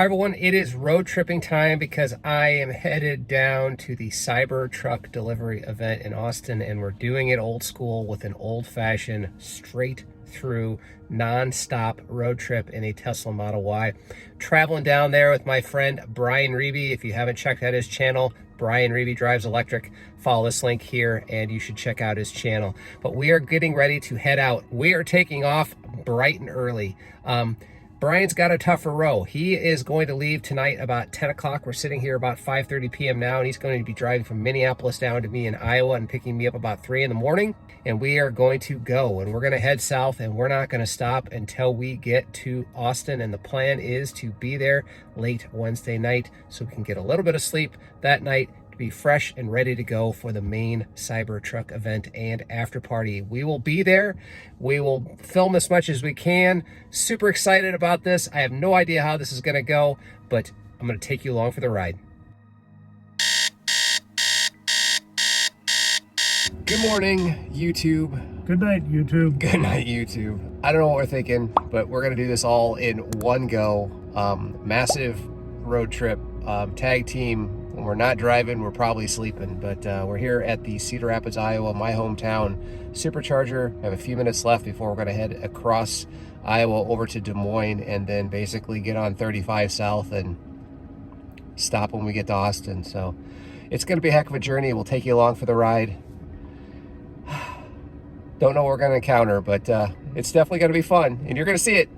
Hi everyone, it is road tripping time because I am headed down to the Cybertruck Delivery Event in Austin, and we're doing it old school with an old-fashioned, straight through, non-stop road trip in a Tesla Model Y. Traveling down there with my friend Brian Riebe. If you haven't checked out his channel, Brian Riebe Drives Electric, follow this link here and you should check out his channel. But we are getting ready to head out. We are taking off bright and early. Brian's got a tougher row. He is going to leave tonight about 10 o'clock. We're sitting here about 5:30 p.m. now, and he's going to be driving from Minneapolis down to me in Iowa and picking me up about 3 in the morning. And we are going to go, and we're going to head south, and we're not going to stop until we get to Austin. And the plan is to be there late Wednesday night so we can get a little bit of sleep that night, be fresh and ready to go for the main Cybertruck event and after party. We will be there. We will film as much as we can. Super excited about this. I have no idea how this is going to go, but I'm going to take you along for the ride. Good morning, YouTube. Good night, YouTube. Good night, YouTube. I don't know what we're thinking, but we're going to do this all in one go. Massive road trip, tag team. When we're not driving, we're probably sleeping, but we're here at the Cedar Rapids, Iowa, my hometown supercharger. I have a few minutes left before we're going to head across Iowa over to Des Moines and then basically get on 35 south and stop when we get to Austin. So it's going to be a heck of a journey. We'll take you along for the ride. Don't know what we're going to encounter, but it's definitely going to be fun, and you're going to see it.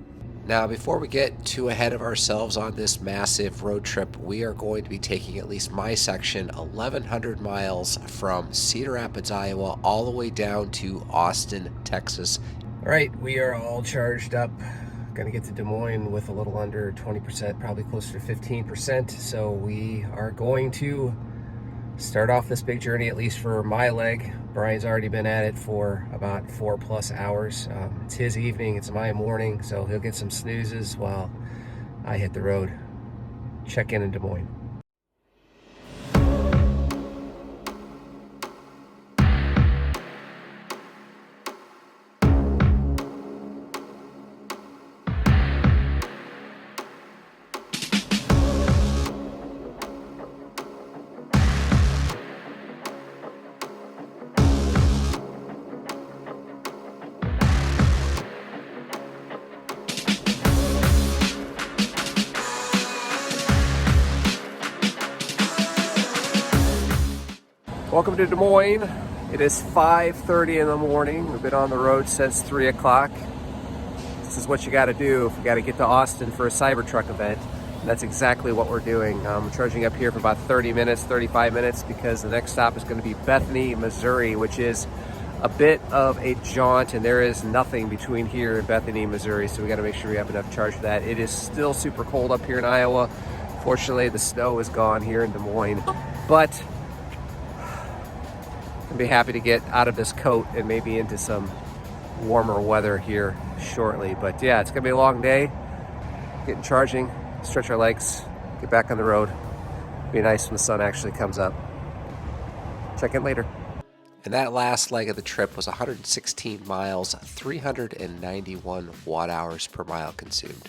Now, before we get too ahead of ourselves on this massive road trip, we are going to be taking at least my section 1,100 miles from Cedar Rapids, Iowa, all the way down to Austin, Texas. All right, we are all charged up. Going to get to Des Moines with a little under 20%, probably closer to 15%. So we are going to start off this big journey, at least for my leg. Brian's already been at it for about 4+ hours. It's his evening, it's my morning, so he'll get some snoozes while I hit the road. Check in Des Moines. Welcome to Des Moines. It is 5:30 in the morning. We've been on the road since 3 o'clock. This is what you got to do if you got to get to Austin for a Cybertruck event. And that's exactly what we're doing. I'm charging up here for about 30 minutes, 35 minutes, because the next stop is going to be Bethany, Missouri, which is a bit of a jaunt, and there is nothing between here and Bethany, Missouri, so we got to make sure we have enough charge for that. It is still super cold up here in Iowa. Fortunately, the snow is gone here in Des Moines, but I'll be happy to get out of this coat and maybe into some warmer weather here shortly. But yeah, it's gonna be a long day. Getting charging, stretch our legs, get back on the road. Be nice when the sun actually comes up. Check in later. And that last leg of the trip was 116 miles, 391 watt hours per mile consumed.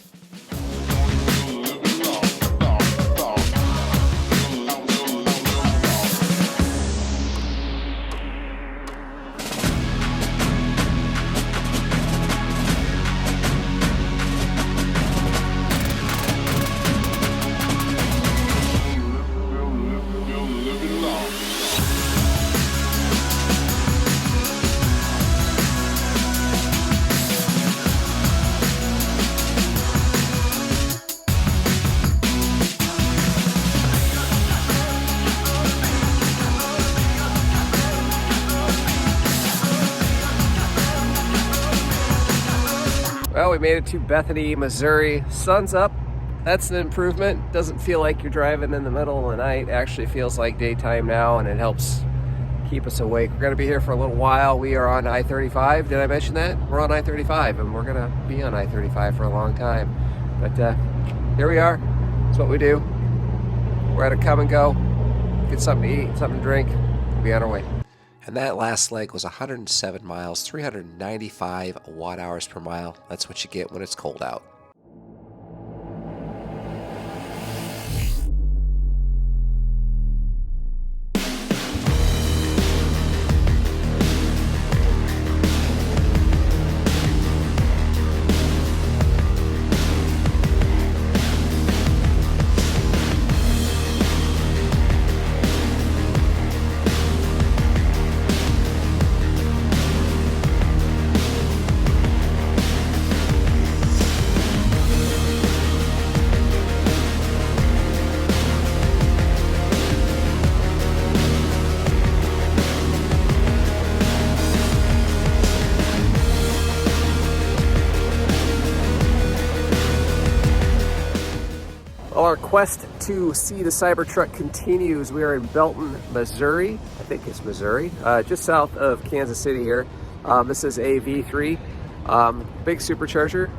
Well, we made it to Bethany, Missouri. Sun's up. That's an improvement. Doesn't feel like you're driving in the middle of the night. It actually feels like daytime now, and it helps keep us awake. We're going to be here for a little while. We are on I-35. Did I mention that? We're on I-35, and we're going to be on I-35 for a long time. But here we are. That's what we do. We're at a come and go. Get something to eat, something to drink. We'll be on our way. And that last leg was 107 miles, 395 watt hours per mile. That's what you get when it's cold out. Well, our quest to see the Cybertruck continues. We are in Benton, Missouri. I think it's Missouri, just south of Kansas City here. This is a V3, big supercharger.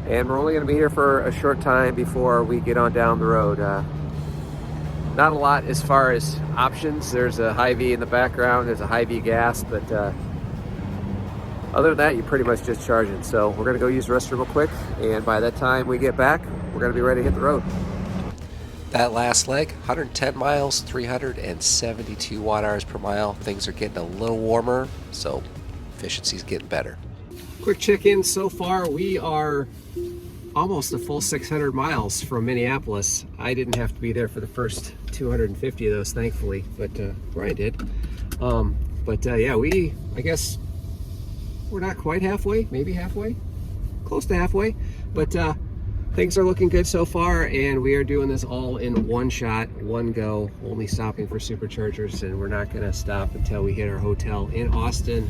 And we're only gonna be here for a short time before we get on down the road. Not a lot as far as options. There's a Hy-Vee in the background, there's a Hy-Vee gas, but other than that, you're pretty much just charging. So we're gonna go use the restroom real quick, and by that time we get back, we're gonna be ready to hit the road. That last leg, 110 miles, 372 watt-hours per mile. Things are getting a little warmer, so efficiency's getting better. Quick check-in so far. We are almost a full 600 miles from Minneapolis. I didn't have to be there for the first 250 of those, thankfully, but Brian did. Yeah, I guess we're not quite halfway, maybe halfway, close to halfway, but things are looking good so far, and we are doing this all in one shot, one go, only stopping for superchargers, and we're not gonna stop until we hit our hotel in Austin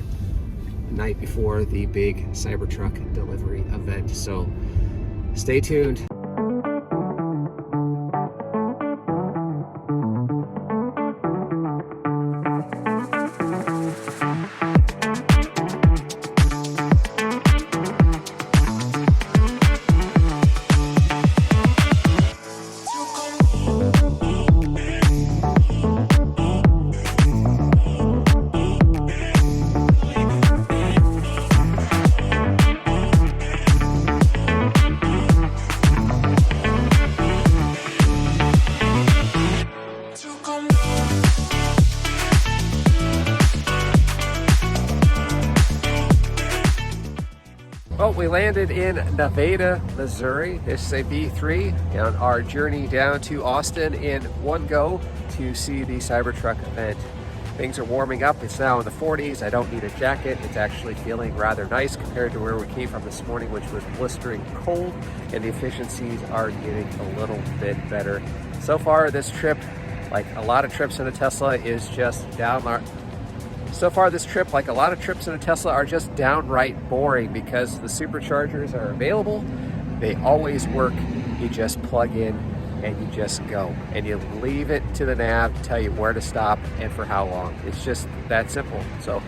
the night before the big Cybertruck delivery event. So stay tuned. Well, we landed in Neva, Missouri. This is a V3 on our journey down to Austin in one go to see the Cybertruck event. Things are warming up. It's now in the 40s. I don't need a jacket. It's actually feeling rather nice compared to where we came from this morning, which was blistering cold, and the efficiencies are getting a little bit better. So far, this trip, like a lot of trips in a Tesla, is just downright. So far this trip, like a lot of trips in a Tesla, are just downright boring because the superchargers are available. They always work. You just plug in and you just go. And you leave it to the nav to tell you where to stop and for how long. It's just that simple. So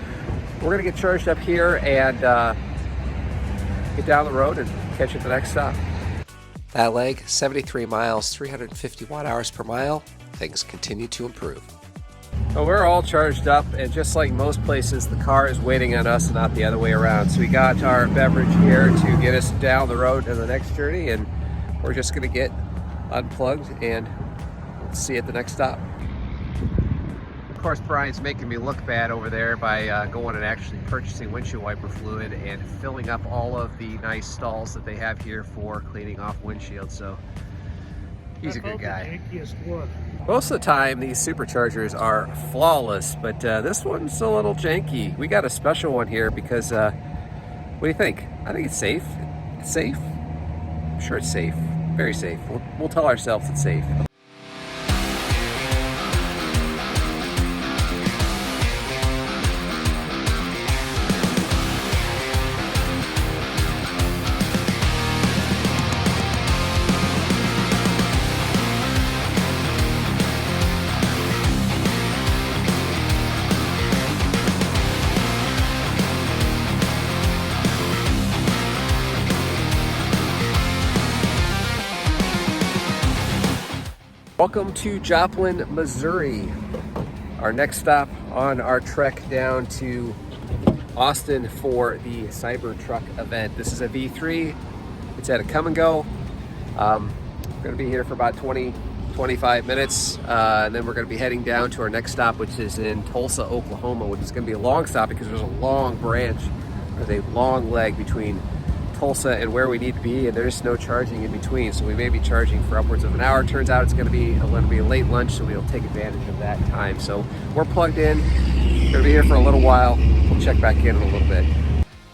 we're gonna get charged up here and get down the road and catch you at the next stop. That leg, 73 miles, 350 watt-hours per mile. Things continue to improve. Well, we're all charged up, and just like most places, the car is waiting on us and not the other way around. So we got our beverage here to get us down the road to the next journey, and we're just gonna get unplugged and see you at the next stop. Of course, Brian's making me look bad over there by going and actually purchasing windshield wiper fluid and filling up all of the nice stalls that they have here for cleaning off windshields. So he's a good guy. Most of the time, these superchargers are flawless, but this one's a little janky. We got a special one here because, what do you think? I think it's safe. It's safe? I'm sure it's safe. Very safe. We'll tell ourselves it's safe. Welcome to Joplin, Missouri. Our next stop on our trek down to Austin for the Cybertruck event. This is a V3. It's at a come and go. We're gonna be here for about 20-25 minutes, and then we're gonna be heading down to our next stop, which is in Tulsa, Oklahoma, which is gonna be a long stop because there's a long branch, there's a long leg between Tulsa and where we need to be, and there's no charging in between, so we may be charging for upwards of an hour. Turns out it's going to be a late lunch, so we'll take advantage of that time. So we're plugged in, going to be here for a little while. We'll check back in a little bit.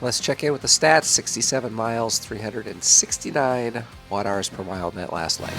Let's check in with the stats. 67 miles, 369 watt-hours per mile in that last leg.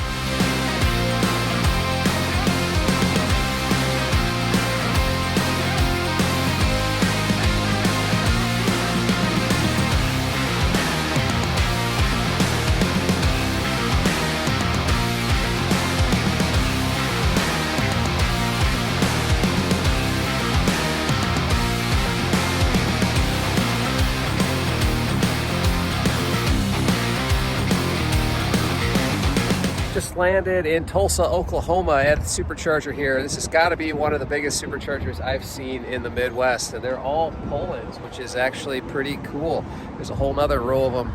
just landed in Tulsa, Oklahoma at the supercharger here. This has got to be one of the biggest superchargers I've seen in the Midwest, and they're all pull-ins, which is actually pretty cool. There's a whole nother row of them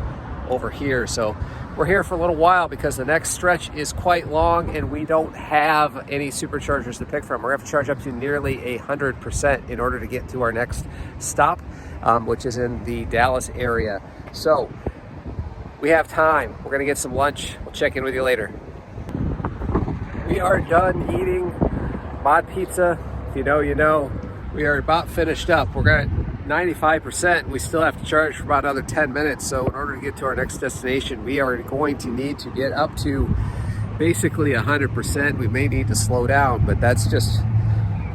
over here. So we're here for a little while because the next stretch is quite long and we don't have any superchargers to pick from. We're gonna have to charge up to nearly 100% in order to get to our next stop, which is in the Dallas area. So we have time. We're gonna get some lunch. We'll check in with you later. We are done eating mod pizza. If you know, you know. We are about finished up. We're at 95%. We still have to charge for about another 10 minutes. So in order to get to our next destination, we are going to need to get up to basically 100%. We may need to slow down, but that's just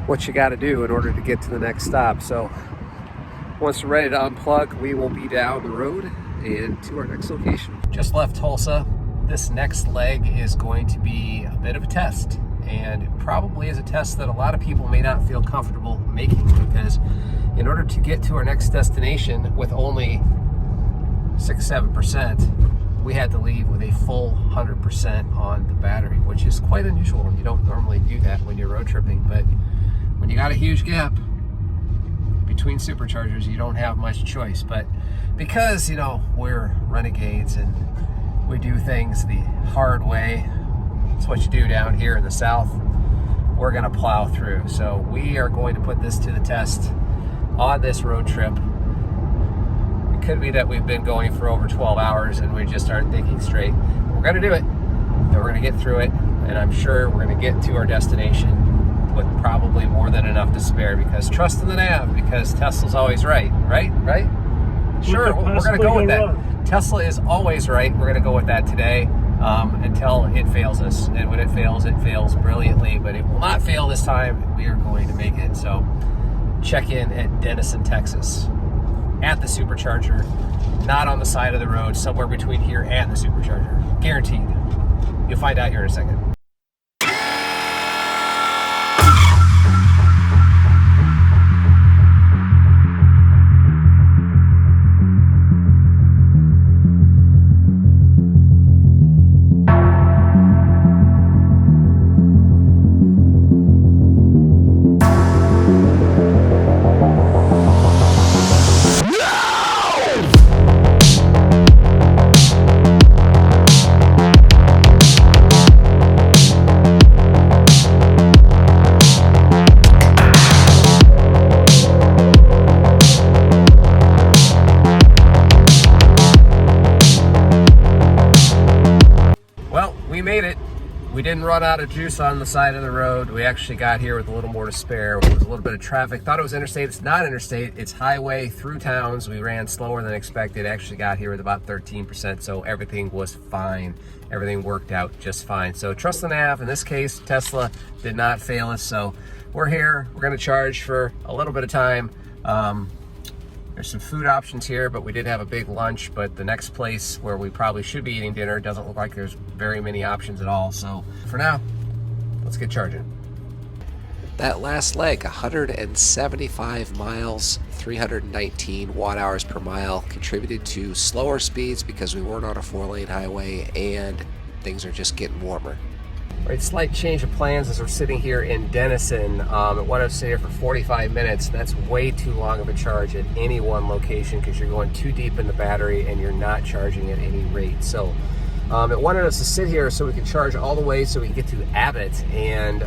what you got to do in order to get to the next stop. So once we're ready to unplug, we will be down the road and to our next location. Just left Tulsa. This next leg is going to be a bit of a test, and it probably is a test that a lot of people may not feel comfortable making, because in order to get to our next destination with only 6-7%, we had to leave with a full 100% on the battery, which is quite unusual, and you don't normally do that when you're road tripping. But when you got a huge gap between superchargers, you don't have much choice. But because, you know, we're renegades and we do things the hard way, it's what you do down here in the South, we're gonna plow through. So we are going to put this to the test on this road trip. It could be that we've been going for over 12 hours and we just aren't thinking straight. We're gonna do it, and we're gonna get through it, and I'm sure we're gonna get to our destination with probably more than enough to spare, because trust in the nav, because Tesla's always right, right? Sure, we're gonna go with that. Tesla is always right. We're gonna go with that today until it fails us. And when it fails brilliantly, but it will not fail this time. We are going to make it. So check in at Denison, Texas, at the supercharger, not on the side of the road, somewhere between here and the supercharger. Guaranteed. You'll find out here in a second. We didn't run out of juice on the side of the road. We actually got here with a little more to spare. There was a little bit of traffic. Thought it was interstate. It's not interstate. It's highway through towns. We ran slower than expected. Actually got here with about 13%, so everything was fine. Everything worked out just fine. So trust the nav. In this case, Tesla did not fail us. So we're here. We're going to charge for a little bit of time. There's some food options here, but we did have a big lunch. But the next place where we probably should be eating dinner doesn't look like there's very many options at all. So for now, let's get charging. That last leg, 175 miles, 319 watt hours per mile, contributed to slower speeds because we weren't on a 4-lane highway and things are just getting warmer. Right, slight change of plans as we're sitting here in Denison. I wanted to sit here for 45 minutes. That's way too long of a charge at any one location because you're going too deep in the battery and you're not charging at any rate. So it wanted us to sit here so we could charge all the way so we can get to Abbott. And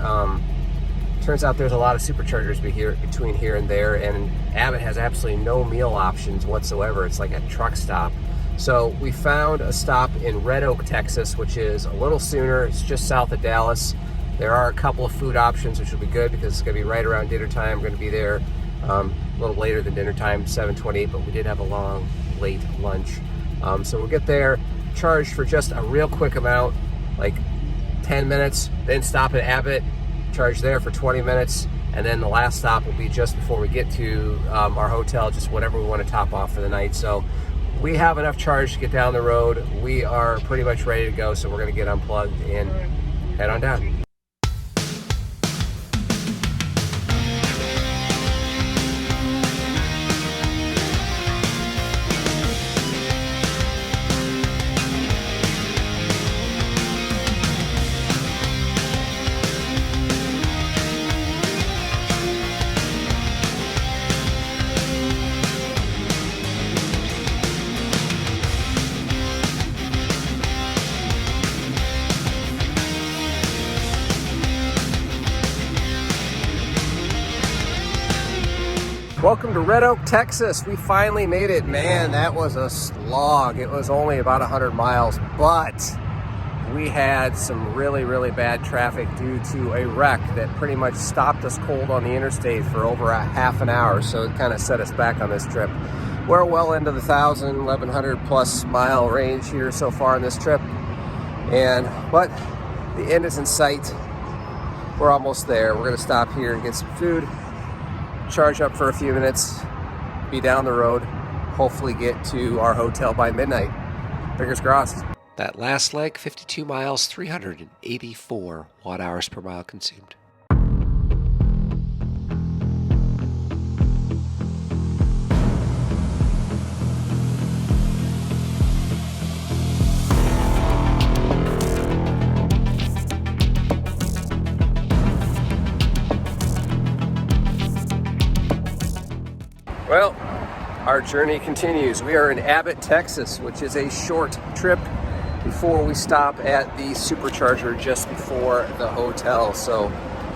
turns out there's a lot of superchargers between here and there, and Abbott has absolutely no meal options whatsoever. It's like a truck stop. So we found a stop in Red Oak, Texas, which is a little sooner. It's just south of Dallas. There are a couple of food options, which will be good because it's going to be right around dinner time. We're going to be there a little later than dinner time, 7:28, but we did have a long, late lunch. So we'll get there, charge for just a real quick amount, like 10 minutes, then stop at Abbott, charge there for 20 minutes, and then the last stop will be just before we get to our hotel, just whatever we want to top off for the night. So we have enough charge to get down the road. We are pretty much ready to go, so we're going to get unplugged and head on down. Welcome to Red Oak, Texas. We finally made it. Man, that was a slog. It was only about 100 miles, but we had some really, really bad traffic due to a wreck that pretty much stopped us cold on the interstate for over a half an hour. So it kind of set us back on this trip. We're well into the 1,100 plus mile range here so far on this trip. But the end is in sight. We're almost there. We're gonna stop here and get some food, charge up for a few minutes, be down the road, hopefully get to our hotel by midnight. Fingers crossed. That last leg, 52 miles, 384 watt hours per mile consumed. Well, our journey continues. We are in Abbott, Texas, which is a short trip before we stop at the supercharger just before the hotel. So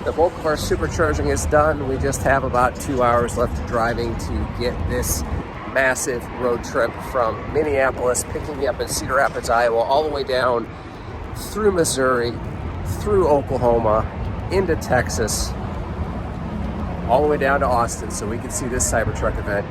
the bulk of our supercharging is done. We just have about 2 hours left of driving to get this massive road trip from Minneapolis, picking me up in Cedar Rapids, Iowa, all the way down through Missouri, through Oklahoma, into Texas, all the way down to Austin so we can see this Cybertruck event.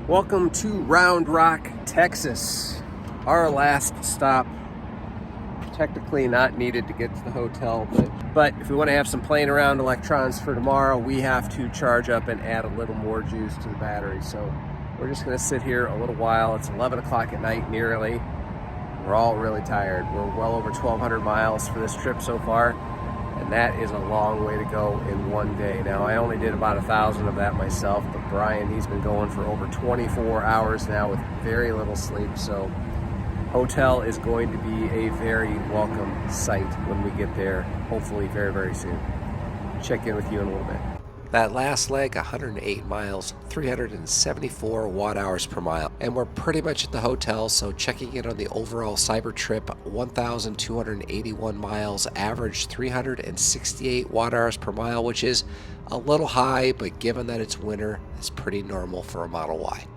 Welcome to Round Rock, Texas. Our last stop, technically not needed to get to the hotel, but if we want to have some playing around electrons for tomorrow, we have to charge up and add a little more juice to the battery. So we're just going to sit here a little while. It's 11 o'clock at night nearly. We're all really tired. We're well over 1,200 miles for this trip so far, and that is a long way to go in one day. Now, I only did about 1,000 of that myself, but Brian, he's been going for over 24 hours now with very little sleep. So hotel is going to be a very welcome sight when we get there, hopefully very, very soon. Check in with you in a little bit. That last leg, 108 miles, 374 watt hours per mile. And we're pretty much at the hotel, so checking in on the overall cyber trip, 1,281 miles, average 368 watt hours per mile, which is a little high, but given that it's winter, it's pretty normal for a Model Y.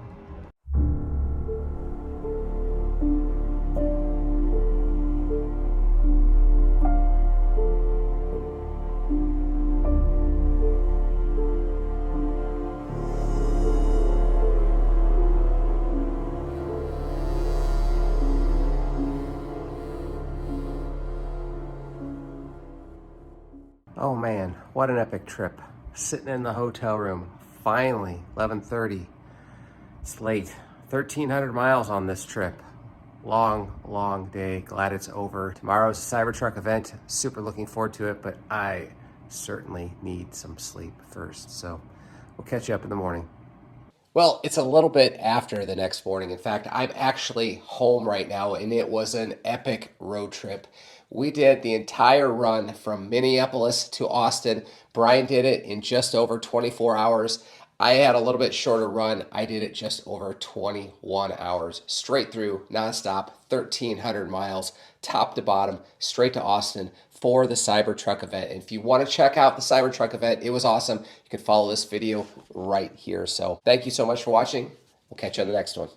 Oh man, what an epic trip. Sitting in the hotel room, finally, 11:30. It's late. 1,300 miles on this trip. Long, long day. Glad it's over. Tomorrow's a Cybertruck event. Super looking forward to it, but I certainly need some sleep first. So we'll catch you up in the morning. Well, it's a little bit after the next morning. In fact, I'm actually home right now, and it was an epic road trip. We did the entire run from Minneapolis to Austin. Brian did it in just over 24 hours. I had a little bit shorter run. I did it just over 21 hours, straight through, nonstop, 1,300 miles, top to bottom, straight to Austin for the Cybertruck event. And if you want to check out the Cybertruck event, it was awesome. You can follow this video right here. So thank you so much for watching. We'll catch you on the next one.